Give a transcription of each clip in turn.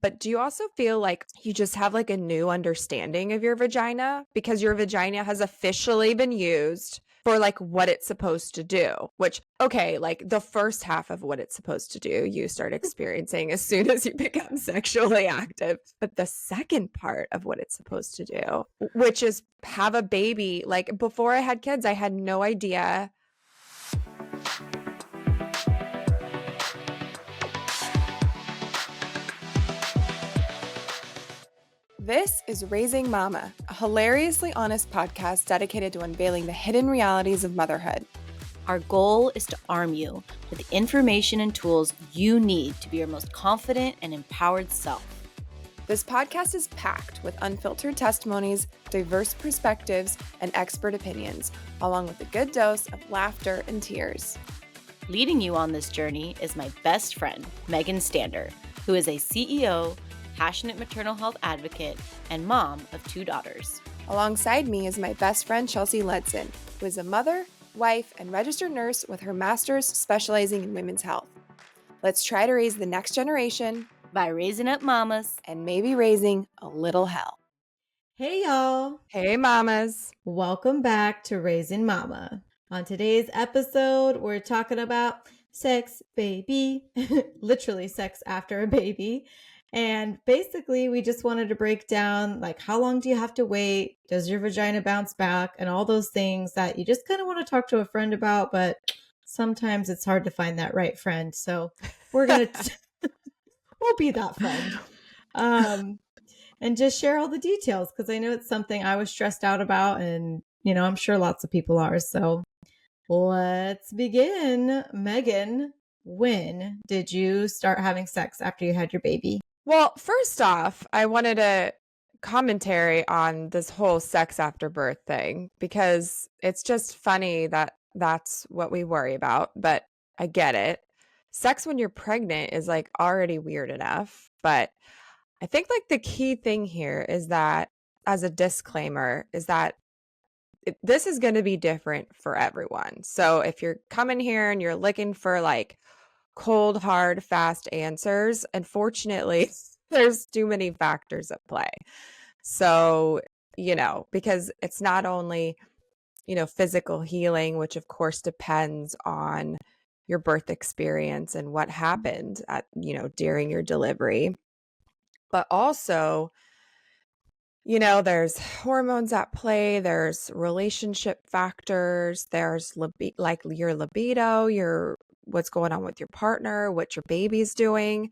But do you also feel like you just have like a new understanding of your vagina because your vagina has officially been used for like what it's supposed to do, which, okay, like the first half of what it's supposed to do, you start experiencing as soon as you become sexually active. But the second part of what it's supposed to do, which is have a baby, like before I had kids, I had no idea. This is Raising Mama, a hilariously honest podcast dedicated to unveiling the hidden realities of motherhood. Our goal is to arm you with the information and tools you need to be your most confident and empowered self. This podcast is packed with unfiltered testimonies, diverse perspectives, and expert opinions, along with a good dose of laughter and tears. Leading you on this journey is my best friend, Megan Stander, who is a CEO, passionate maternal health advocate, and mom of 2 daughters. Alongside me is my best friend, Chelsea Ledson, who is a mother, wife, and registered nurse with her master's specializing in women's health. Let's try to raise the next generation by raising up mamas and maybe raising a little hell. Hey, y'all. Hey, mamas. Welcome back to Raising Mama. On today's episode, we're talking about sex, baby, literally sex after a baby. And basically, we just wanted to break down, like, how long do you have to wait? Does your vagina bounce back? And all those things that you just kind of want to talk to a friend about, but sometimes it's hard to find that right friend. So we're going to, we'll be that friend. And just share all the details, because I know it's something I was stressed out about, and, you know, I'm sure lots of people are. So let's begin. Megan, when did you start having sex after you had your baby? Well, first off, I wanted a commentary on this whole sex after birth thing, because it's just funny that that's what we worry about, but I get it. Sex when you're pregnant is like already weird enough, but I think like the key thing here is that, as a disclaimer, is that this is going to be different for everyone. So if you're coming here and you're looking for like cold, hard, fast answers, unfortunately, there's too many factors at play. So, you know, because it's not only, you know, physical healing, which of course depends on your birth experience and what happened at, you know, during your delivery, but also, you know, there's hormones at play, there's relationship factors, there's like your libido, your what's going on with your partner, what your baby's doing.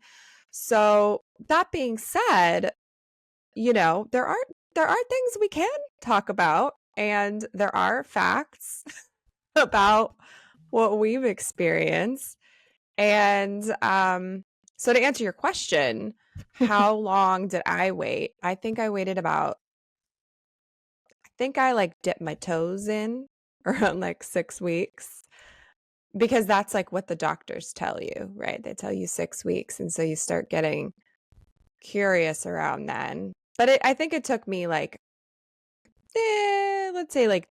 So that being said, you know, there are things we can talk about, and there are facts about what we've experienced. And so to answer your question, how long did I wait? I think I waited about, I think I like dipped my toes in around like 6 weeks, because that's like what the doctors tell you, right? They tell you 6 weeks. And so you start getting curious around then. But I think it took me like, let's say like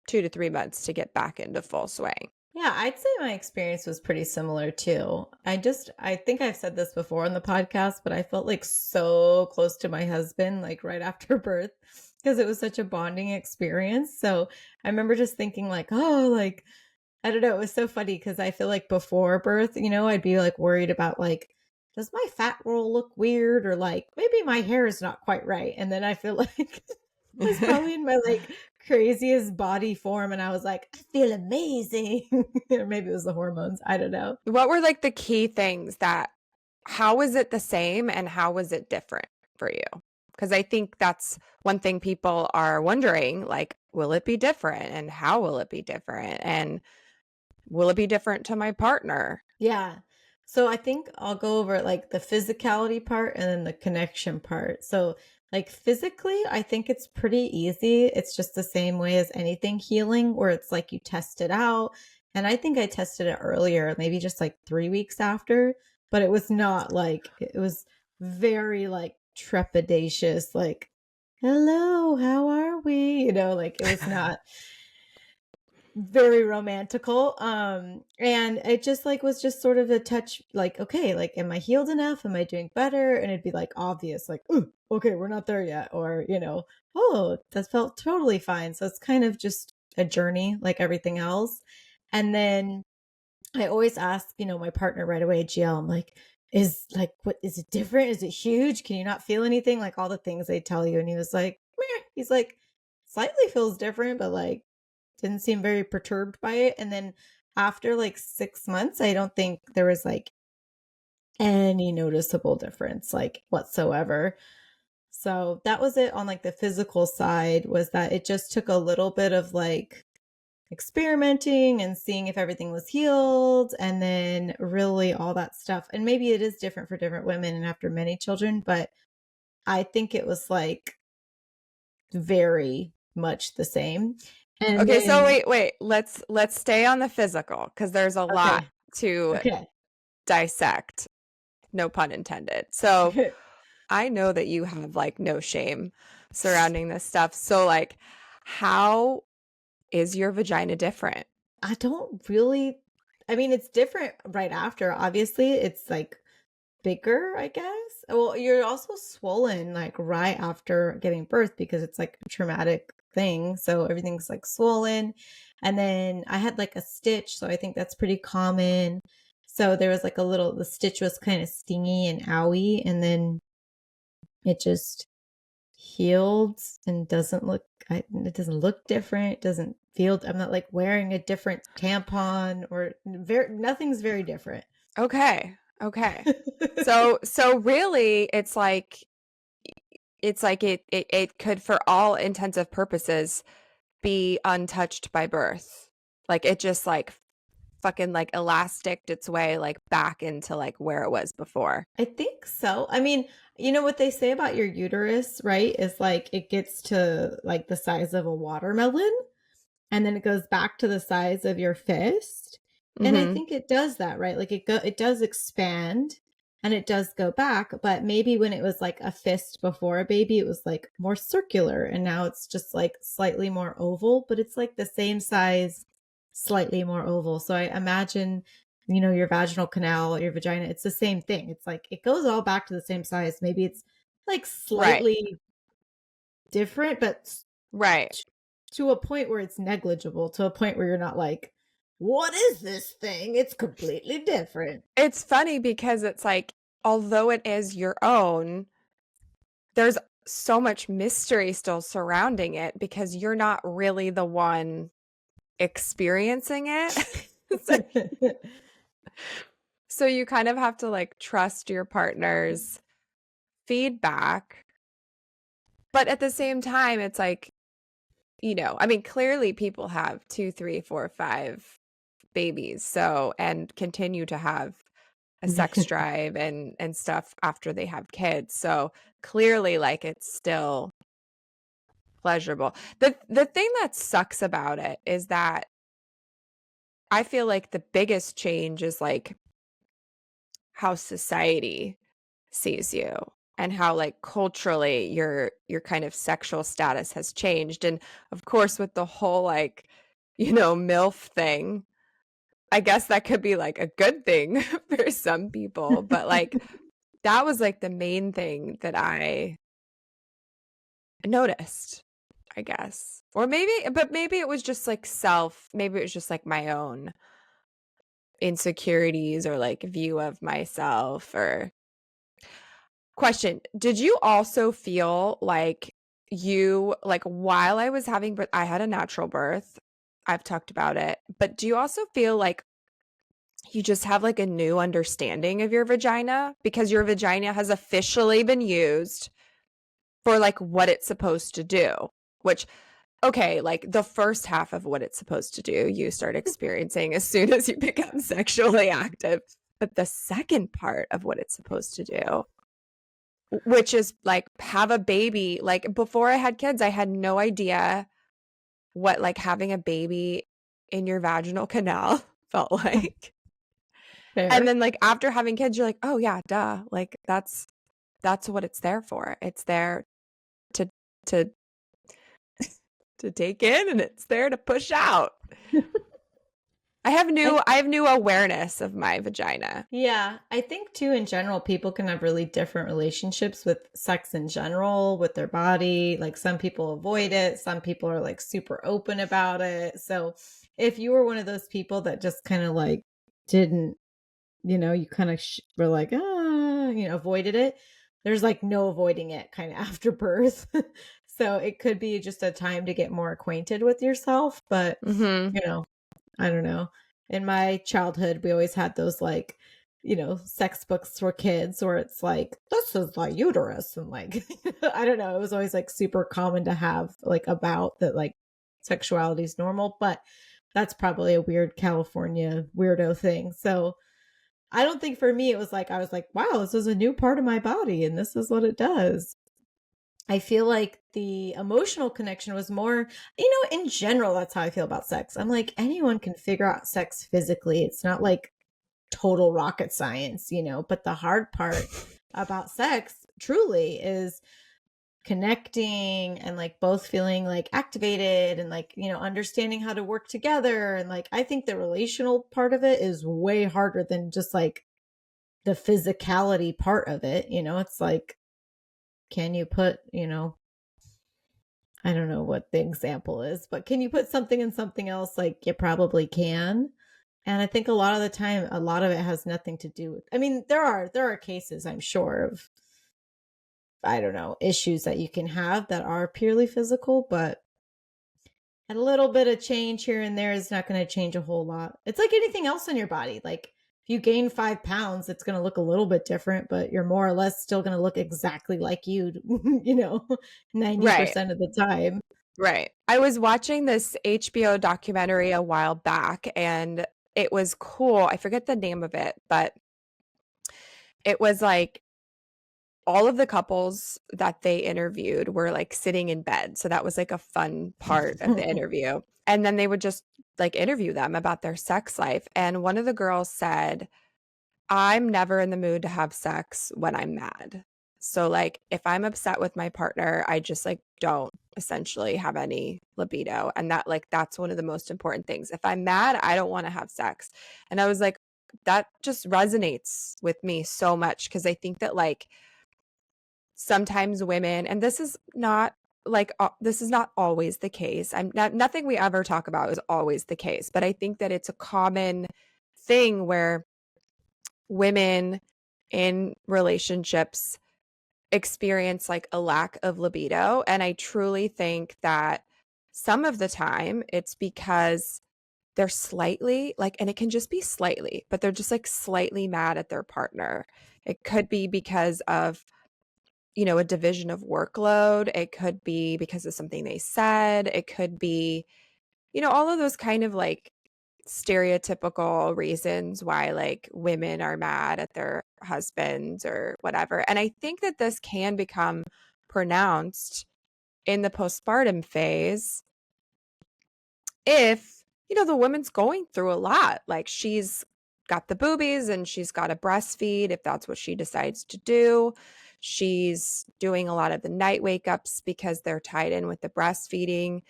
2 to 3 months to get back into full swing. Yeah, I'd say my experience was pretty similar too. I think I've said this before on the podcast, but I felt like so close to my husband, like right after birth, because it was such a bonding experience. So I remember just thinking like, oh, like, I don't know. It was so funny because I feel like before birth, you know, I'd be like worried about like, does my fat roll look weird, or like maybe my hair is not quite right. And then I feel like I was probably in my like craziest body form, and I was like, I feel amazing. Or maybe it was the hormones. I don't know. What were like the key things that, how was it the same and how was it different for you? Because I think that's one thing people are wondering, like, will it be different, and how will it be different, and will it be different to my partner? Yeah. So I think I'll go over like the physicality part and then the connection part. So like physically, I think it's pretty easy. It's just the same way as anything healing, where it's like you test it out. And I think I tested it earlier, maybe just like 3 weeks after, but it was not like, it was very like trepidatious, like, hello, how are we? You know, like it was not. very romantical. And it just like was just sort of a touch like, okay, like, am I healed enough? Am I doing better? And it'd be like obvious, like, ooh, okay, we're not there yet. Or, oh, that felt totally fine. So it's kind of just a journey like everything else. And then I always ask, my partner right away, GL, I'm like, what is it different? Is it huge? Can you not feel anything? Like all the things they tell you. And he was like, meh. He's like, slightly feels different, but like didn't seem very perturbed by it. And then after like 6 months, I don't think there was like any noticeable difference, like whatsoever. So that was it on like the physical side, was that it just took a little bit of like experimenting and seeing if everything was healed and then really all that stuff. And maybe it is different for different women and after many children, but I think it was like very much the same. And Okay, so then wait. Let's stay on the physical because there's a lot okay, to okay. dissect, no pun intended. So I know that you have like no shame surrounding this stuff. So like, how is your vagina different? I don't really I mean, it's different right after, obviously. It's like bigger, I guess. Well, you're also swollen like right after giving birth because it's like a traumatic thing. So everything's like swollen. And then I had like a stitch, so I think that's pretty common. So there was like the stitch was kind of stingy and owy, and then it just healed and it doesn't look different. It doesn't feel, I'm not like wearing a different tampon or nothing's very different. Okay. Okay. So really it's like it could for all intensive purposes be untouched by birth. Like it just like fucking like elasticed its way like back into like where it was before. I think so. I mean, you know what they say about your uterus, right? Is like it gets to like the size of a watermelon and then it goes back to the size of your fist. And I Mhm. think it does that, right? Like it does expand and it does go back, but maybe when it was like a fist before a baby, it was like more circular and now it's just like slightly more oval, but it's like the same size, slightly more oval. So I imagine, your vaginal canal, your vagina, it's the same thing. It's like it goes all back to the same size. Maybe it's like Right. slightly different, but Right. to a point where it's negligible, to a point where you're not like, what is this thing? It's completely different. It's funny because it's like although it is your own, there's so much mystery still surrounding it because you're not really the one experiencing it. so, so you kind of have to like trust your partner's feedback. But at the same time, it's like, I mean, clearly people have two, three, four, five babies. So, and continue to have a sex drive and stuff after they have kids. So clearly like it's still pleasurable. The thing that sucks about it is that I feel like the biggest change is like how society sees you and how like culturally your kind of sexual status has changed. And of course with the whole like, MILF thing, I guess that could be like a good thing for some people, but like that was like the main thing that I noticed, I guess. Or maybe it was just like maybe it was just like my own insecurities or like view of myself or question. Did you also feel like while I was having birth, I had a natural birth. I've talked about it, but do you also feel like you just have like a new understanding of your vagina because your vagina has officially been used for like what it's supposed to do, which okay, like the first half of what it's supposed to do, you start experiencing as soon as you become sexually active. But the second part of what it's supposed to do, which is like have a baby, like before I had kids, I had no idea what like having a baby in your vaginal canal felt like. And Fair. then like after having kids, you're like, oh yeah, duh. Like that's what it's there for. It's there to to to take in and it's there to push out. I have new awareness of my vagina. Yeah, I think too in general people can have really different relationships with sex in general, with their body. Like some people avoid it, some people are like super open about it. So if you were one of those people that just kind of like didn't, you kind of were like, avoided it, there's like no avoiding it kind of after birth. So it could be just a time to get more acquainted with yourself, but Mhm. you know, I don't know. In my childhood, we always had those like, sex books for kids where it's like, this is the uterus. And like, I don't know. It was always like super common to have like about that, like sexuality is normal, but that's probably a weird California weirdo thing. So I don't think for me, it was like, I was like, wow, this is a new part of my body and this is what it does. I feel like the emotional connection was more, in general, that's how I feel about sex. I'm like, anyone can figure out sex physically. It's not like total rocket science, but the hard part about sex truly is connecting and like both feeling like activated and like, understanding how to work together. And like, I think the relational part of it is way harder than just like the physicality part of it. It's like, can you put, I don't know what the example is, but can you put something in something else? Like you probably can. And I think a lot of the time, a lot of it has nothing to do with, I mean, there are cases I'm sure of, I don't know, issues that you can have that are purely physical, but a little bit of change here and there is not going to change a whole lot. It's like anything else in your body. Like if you gain 5 pounds, it's going to look a little bit different, but you're more or less still going to look exactly like you, 90% Right. of the time. Right. I was watching this HBO documentary a while back and it was cool. I forget the name of it, but it was like all of the couples that they interviewed were like sitting in bed. So that was like a fun part of the interview. And then they would just like interview them about their sex life. And one of the girls said, I'm never in the mood to have sex when I'm mad. So like if I'm upset with my partner, I just like don't essentially have any libido. And that's one of the most important things. If I'm mad, I don't want to have sex. And I was like, that just resonates with me so much because I think that like sometimes women, and this is not always the case. I'm not nothing we ever talk about is always the case, but I think that it's a common thing where women in relationships experience like a lack of libido. And I truly think that some of the time it's because they're slightly like, and it can just be slightly, but they're just like slightly mad at their partner. It could be because of, a division of workload. It could be because of something they said. It could be, all of those kind of like stereotypical reasons why like women are mad at their husbands or whatever. And I think that this can become pronounced in the postpartum phase if, the woman's going through a lot. Like she's got the boobies and she's got to breastfeed if that's what she decides to do. She's doing a lot of the night wake ups because they're tied in with the breastfeeding.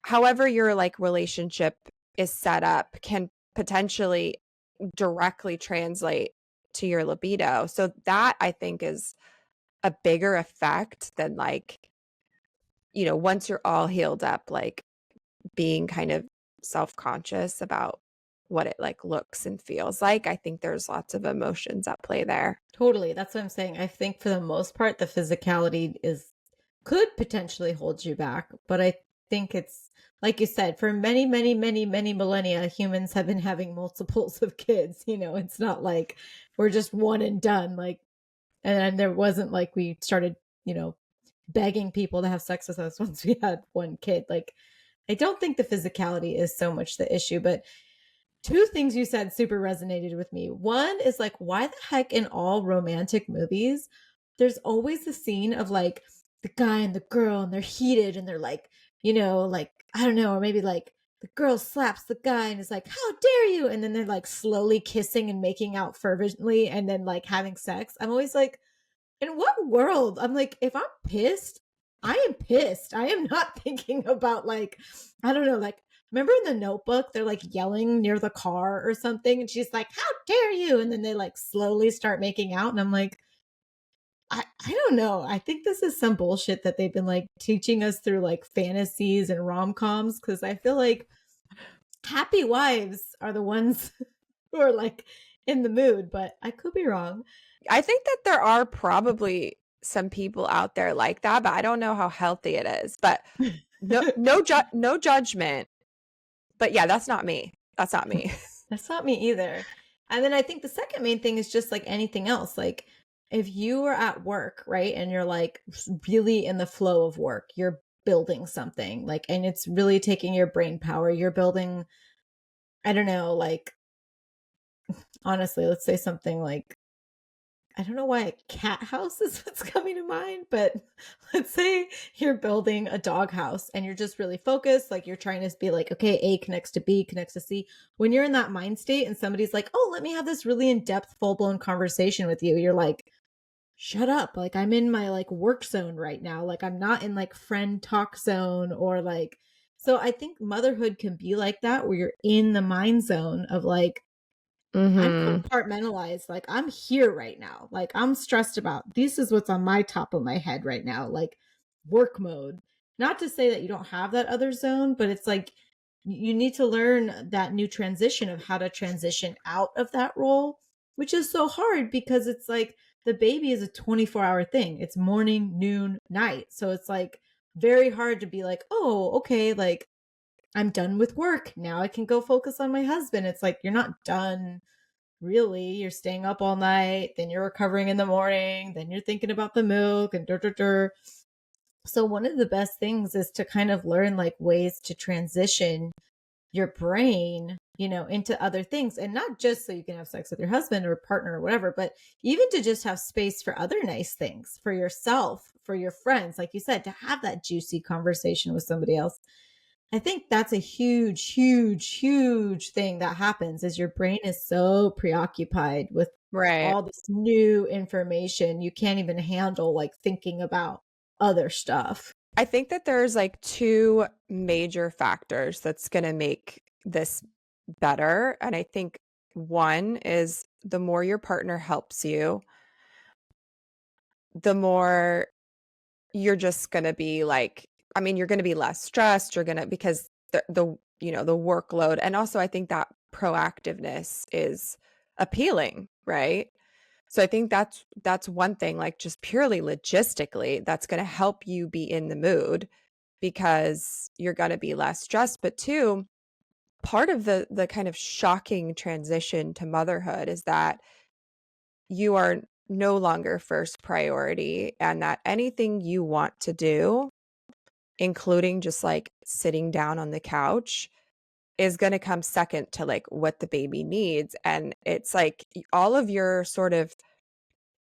However, your like relationship is set up can potentially directly translate to your libido. So that I think is a bigger effect than like, once you're all healed up, like being kind of self-conscious about what it like looks and feels like. I think there's lots of emotions at play there. Totally. That's what I'm saying. I think for the most part, the physicality could potentially hold you back, but I think it's like you said, for many, many, many, many millennia, humans have been having multiples of kids. It's not like we're just one and done. Like, and then there wasn't like we started, begging people to have sex with us once we had one kid. Like, I don't think the physicality is so much the issue, but two things you said super resonated with me. One is like, why the heck in all romantic movies, there's always the scene of like the guy and the girl and they're heated and they're like, like, I don't know, or maybe like the girl slaps the guy and is like, how dare you? And then they're like slowly kissing and making out fervently and then like having sex. I'm always like, in what world? I'm like, if I'm pissed, I am pissed. I am not thinking about like, I don't know, like, remember in the Notebook, they're like yelling near the car or something, and she's like, "How dare you?" And then they like slowly start making out, and I'm like, I don't know. I think this is some bullshit that they've been like teaching us through like fantasies and rom-coms, because I feel like happy wives are the ones who are like in the mood, but I could be wrong. I think that there are probably some people out there like that, but I don't know how healthy it is. But no judgment. But yeah, that's not me. That's not me. That's not me either. And then I think the second main thing is just like anything else. Like if you are at work, right, and you're like really in the flow of work, you're building something, like, and it's really taking your brain power. You're building, I don't know, like, honestly, let's say something like, I don't know why a cat house is what's coming to mind, but let's say you're building a dog house and you're just really focused. Like you're trying to be like, okay, A connects to B, connects to C. When you're in that mind state and somebody's like, oh, let me have this really in depth, full blown conversation with you, you're like, shut up. Like I'm in my like work zone right now. Like I'm not in like friend talk zone or like, so I think motherhood can be like that where you're in the mind zone of like, I'm Mm-hmm. compartmentalized. Like I'm here right now. Like I'm stressed about this is what's on my top of my head right now. Like work mode. Not to say that you don't have that other zone, but it's like you need to learn that new transition of how to transition out of that role, which is so hard because it's like the baby is a 24-hour thing. It's morning, noon, night. So it's like very hard to be like, "Oh, okay, like I'm done with work. Now I can go focus on my husband." It's like you're not done really. You're staying up all night, then you're recovering in the morning, then you're thinking about the milk and so one of the best things is to kind of learn like ways to transition your brain, into other things, and not just so you can have sex with your husband or partner or whatever, but even to just have space for other nice things for yourself, for your friends, like you said, to have that juicy conversation with somebody else. I think that's a huge, huge, huge thing that happens is your brain is so preoccupied with Right. all this new information. You can't even handle like thinking about other stuff. I think that there's like two major factors that's going to make this better. And I think one is the more your partner helps you, the more you're just going to be like, I mean, you're going to be less stressed. You're going to, because the workload. And also, I think that proactiveness is appealing, right? So I think that's one thing, like just purely logistically, that's going to help you be in the mood because you're going to be less stressed. But two, part of the kind of shocking transition to motherhood is that you are no longer first priority and that anything you want to do, including just like sitting down on the couch, is going to come second to like what the baby needs. And it's like all of your sort of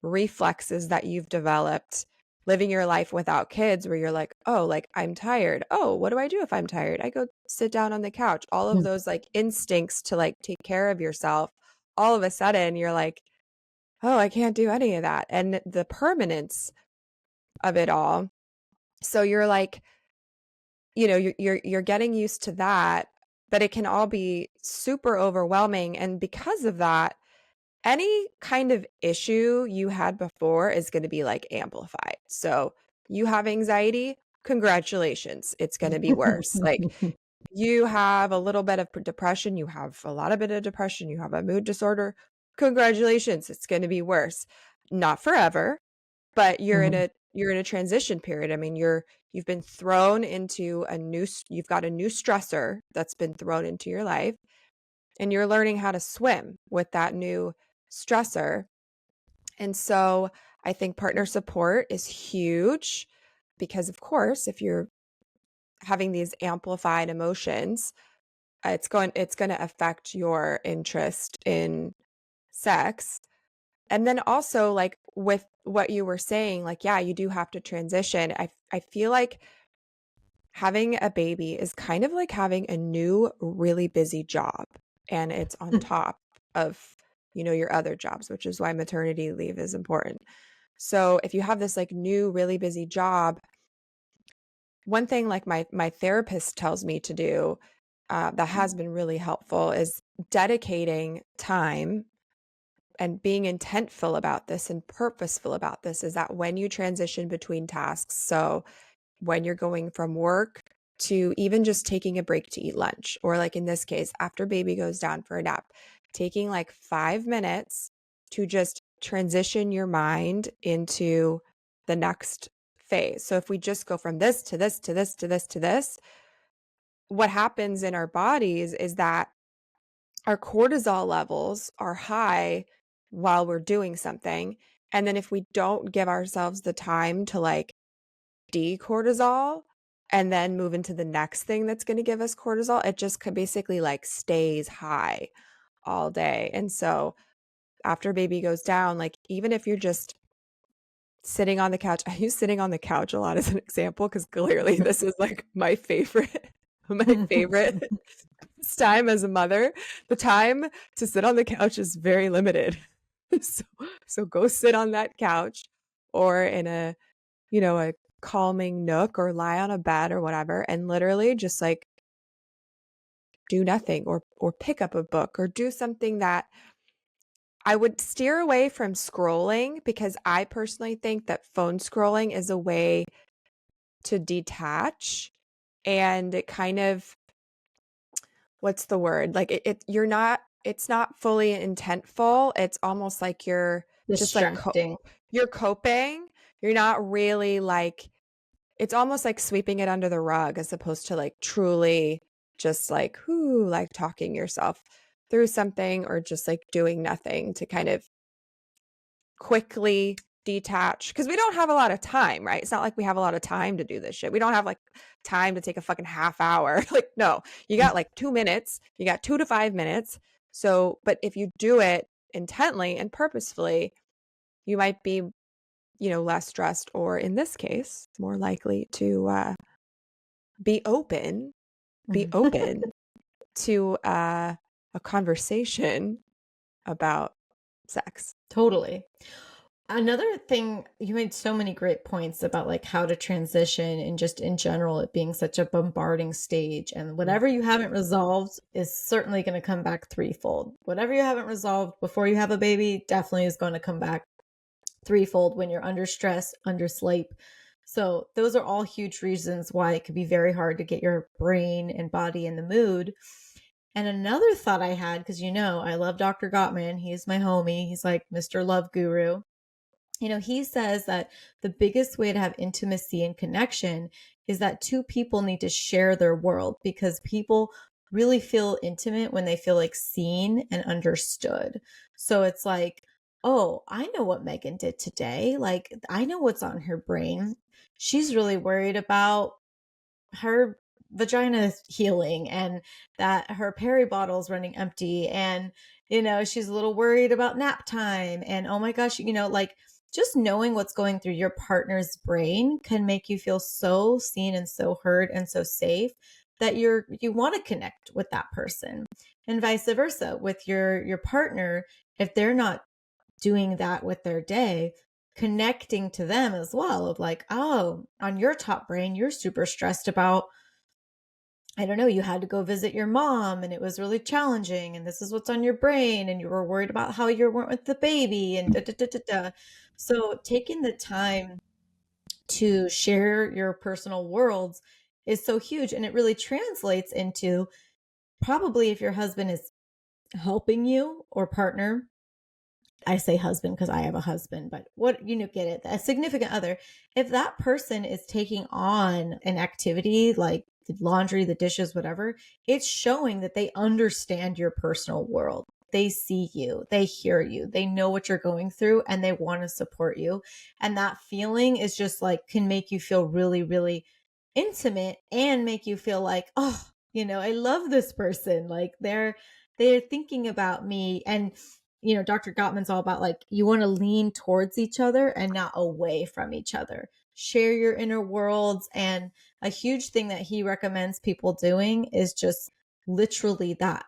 reflexes that you've developed living your life without kids where you're like, oh, like I'm tired. Oh, what do I do if I'm tired? I go sit down on the couch. All of those like instincts to like take care of yourself. All of a sudden you're like, oh, I can't do any of that. And the permanence of it all. So you're like, you're getting used to that, but it can all be super overwhelming. And because of that, any kind of issue you had before is going to be like amplified. So you have anxiety, congratulations, it's going to be worse. Like you have a little bit of depression, you have a lot of bit of depression, you have a mood disorder, congratulations, it's going to be worse. Not forever, but you're in a transition period. I mean, you've been thrown into you've got a new stressor that's been thrown into your life and you're learning how to swim with that new stressor. And so I think partner support is huge because, of course, if you're having these amplified emotions, it's going to affect your interest in sex. And then also like with what you were saying, like, yeah, you do have to transition. I feel like having a baby is kind of like having a new, really busy job. And it's on top of, your other jobs, which is why maternity leave is important. So if you have this like new, really busy job, one thing like my therapist tells me to do that has been really helpful is dedicating time and being intentful about this and purposeful about this is that when you transition between tasks, so when you're going from work to even just taking a break to eat lunch, or like in this case, after baby goes down for a nap, taking like 5 minutes to just transition your mind into the next phase. So if we just go from this to this to this to this to this, what happens in our bodies is that our cortisol levels are high while we're doing something. And then if we don't give ourselves the time to like decortisol and then move into the next thing that's going to give us cortisol, it just basically like stays high all day. And so after baby goes down, like even if you're just sitting on the couch, I use sitting on the couch a lot as an example because clearly this is like my favorite, my favorite time as a mother. The time to sit on the couch is very limited. So, so go sit on that couch or in a, a calming nook or lie on a bed or whatever and literally just like do nothing or pick up a book or do something that I would steer away from scrolling because I personally think that phone scrolling is a way to detach and it kind of what's the word? Like you're not it's not fully intentful. It's almost like you're just like Distracting. you're coping. You're not really like it's almost like sweeping it under the rug as opposed to like truly just like whoo, like talking yourself through something or just like doing nothing to kind of quickly detach because we don't have a lot of time, right? It's not like we have a lot of time to do this shit. We don't have like time to take a fucking half hour. Like, no, you got like 2 minutes, you got 2 to 5 minutes. So, but if you do it intently and purposefully, you might be, less stressed or in this case, more likely to be open, be open to a conversation about sex. Totally. Another thing, you made so many great points about like how to transition and just in general, it being such a bombarding stage. And whatever you haven't resolved is certainly going to come back threefold. Whatever you haven't resolved before you have a baby definitely is going to come back threefold when you're under stress, under sleep. So those are all huge reasons why it could be very hard to get your brain and body in the mood. And another thought I had, because I love Dr. Gottman. He's my homie. He's like Mr. Love Guru. He says that the biggest way to have intimacy and connection is that two people need to share their world because people really feel intimate when they feel like seen and understood. So it's like, oh, I know what Megan did today. Like, I know what's on her brain. She's really worried about her vagina healing and that her peri bottle's running empty. And, she's a little worried about nap time. And oh my gosh, like, just knowing what's going through your partner's brain can make you feel so seen and so heard and so safe that you want to connect with that person, and vice versa with your partner. If they're not doing that with their day, connecting to them as well of like, oh, on your top brain you're super stressed about, I don't know, you had to go visit your mom and it was really challenging and this is what's on your brain and you were worried about how you weren't with the baby and da, da, da, da, da. So taking the time to share your personal worlds is so huge, and it really translates into, probably if your husband is helping you or partner, I say husband because I have a husband, but what, get it, a significant other, if that person is taking on an activity like the laundry, the dishes, whatever, it's showing that they understand your personal world. They see you, they hear you, they know what you're going through, and they want to support you. And that feeling is just like, can make you feel really, really intimate and make you feel like, oh, I love this person. Like they're thinking about me. And Dr. Gottman's all about like, you want to lean towards each other and not away from each other. Share your inner worlds. And a huge thing that he recommends people doing is just literally that.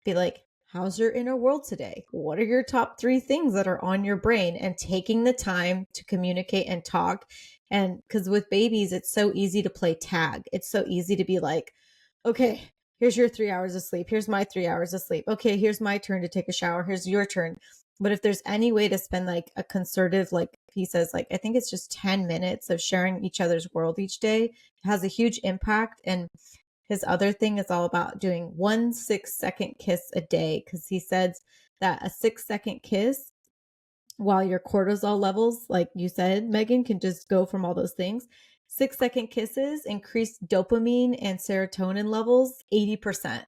Be like, how's your inner world today? What are your top 3 things that are on your brain? And taking the time to communicate and talk And because with babies, it's so easy to play tag. It's so easy to be like, okay, here's your 3 hours of sleep. Here's my 3 hours of sleep. Okay, here's my turn to take a shower. Here's your turn. But if there's any way to spend like a concerted, like he says, like, I think it's just 10 minutes of sharing each other's world each day, it has a huge impact. And his other thing is all about doing 1 6-second kiss a day. Cause he says that a 6-second kiss while your cortisol levels, like you said, Megan, can just go from all those things. 6-second kisses increase dopamine and serotonin levels 80%.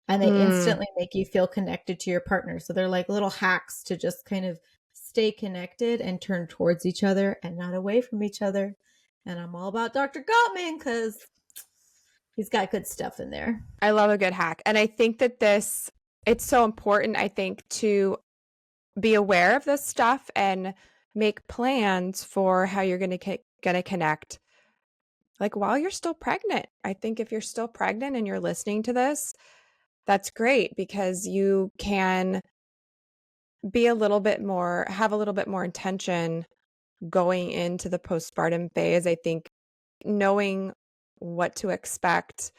And they instantly make you feel connected to your partner. So they're like little hacks to just kind of stay connected and turn towards each other and not away from each other. And I'm all about Dr. Gottman because he's got good stuff in there. I love a good hack. And I think that it's so important, I think, to be aware of this stuff and make plans for how you're going to connect, like while you're still pregnant. I think if you're still pregnant and you're listening to this, that's great because you can have a little bit more intention going into the postpartum phase. I think knowing what to expect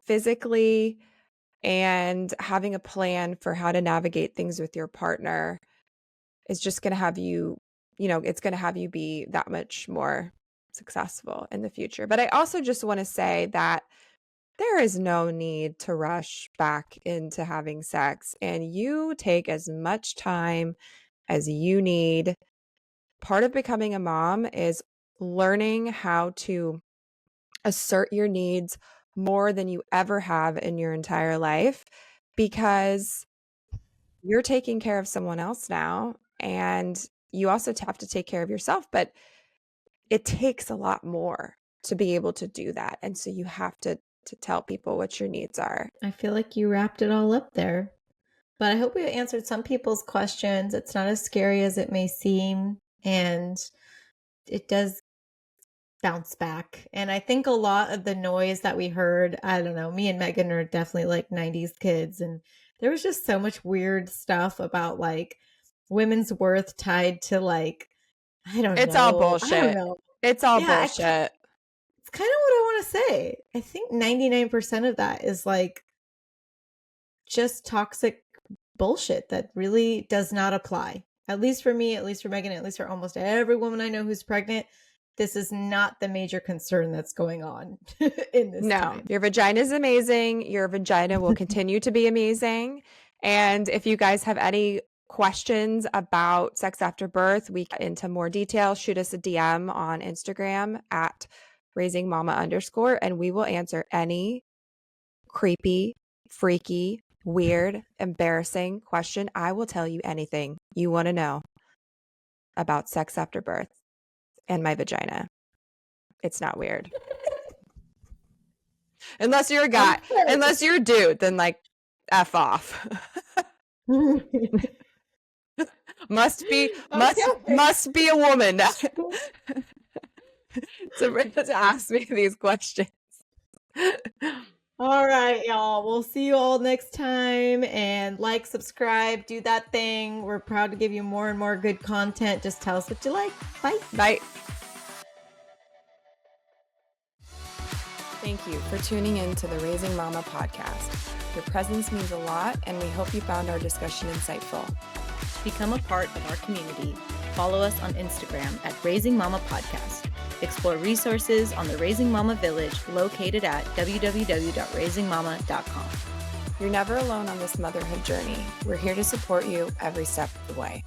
physically and having a plan for how to navigate things with your partner is just going to have you, it's going to have you be that much more successful in the future. But I also just want to say that there is no need to rush back into having sex, and you take as much time as you need. Part of becoming a mom is learning how to assert your needs more than you ever have in your entire life, because you're taking care of someone else now, and you also have to take care of yourself. But it takes a lot more to be able to do that. And so you have to tell people what your needs are. I feel like you wrapped it all up there. But I hope we answered some people's questions. It's not as scary as it may seem. And it does bounce back. And I think a lot of the noise that we heard, I don't know, me and Megan are definitely like 90s kids. And there was just so much weird stuff about like women's worth tied to like, I don't know. It's all bullshit. I don't know. It's all bullshit. It's kind of what I want to say. I think 99% of that is like just toxic bullshit that really does not apply. At least for me, at least for Megan, at least for almost every woman I know who's pregnant. This is not the major concern that's going on in this time. Your vagina is amazing. Your vagina will continue to be amazing. And if you guys have any questions about sex after birth, we get into more detail. Shoot us a DM on Instagram at raisingmama_, and we will answer any creepy, freaky, weird, embarrassing question. I will tell you anything you want to know about sex after birth and my vagina. It's not weird. Unless you're a guy. Unless you're a dude, then like F off. must be a woman to ask me these questions. All right, y'all. We'll see you all next time. And like, subscribe, do that thing. We're proud to give you more and more good content. Just tell us what you like. Bye. Bye. Thank you for tuning in to the Raising Mama podcast. Your presence means a lot, and we hope you found our discussion insightful. To become a part of our community, follow us on Instagram at Raising Mama Podcast. Explore resources on the Raising Mama Village located at www.raisingmama.com. You're never alone on this motherhood journey. We're here to support you every step of the way.